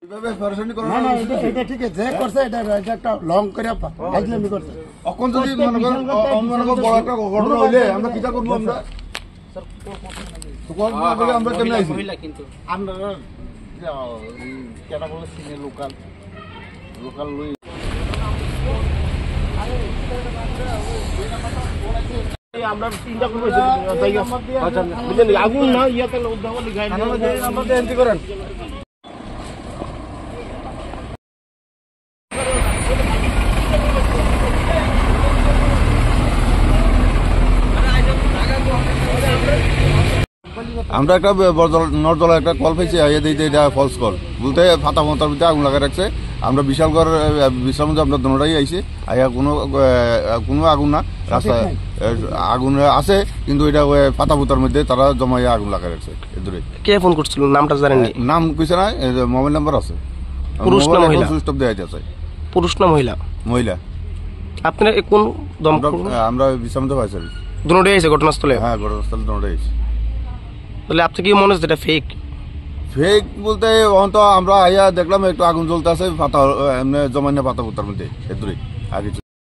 এভাবে পরেশানি করা না না এটা ঠিক আছে যে করছে এটা একটা লং করে ফাইজলামি করছে এখন যদি মনে করেন বড় একটা ঘটনা হইলে আমরা কিটা করবো আমরা আমরা কেমন আইছি আমরা কেটা বলে সিনে লোকাল লই আমরা চিন্তা করবো আগুন না ইয়াতে আমাদের এন্ট্রি করেন আমরা একটা নর্দলা একটা কল পেয়েছি আইয়া দিতে এটা ফলস কল বলতে ফাতা ফতার ভিতরে আগুন লাগাই রাখছে আমরা বিশালগড় বিশ্রাম আমরা দোনোটাই আইছি আইয়া কোনো আগুন না রাস্তায় আগুন আছে কিন্তু এটা ফাতা ফুতার মধ্যে তারা জমাইয়া আগুন লাগাই রাখছে এদূরে। কে ফোন করছিল নামটা জানেন? নাম কইছে না, মোবাইল নাম্বার আছে। পুরুষ না মহিলা? সুইচ অফ দেয়া আছে। পুরুষ না মহিলা? মহিলা। আপনারা কোন আমরা বিশ্রাম ফায়ার সার্ভিস দোনোটাই আছে ঘটনাস্থলে? হ্যাঁ ঘটনাস্থলে দোনোটাই আছে। তাহলে আপনি কি মনে হচ্ছে এটা ফেক? ফেক বলতে তো আমরা আইয়া দেখলাম একটু আগুন জ্বলতে আছে পাতা এমনি জমাইনা পাতা পুতার মধ্যে এদূরে আগে।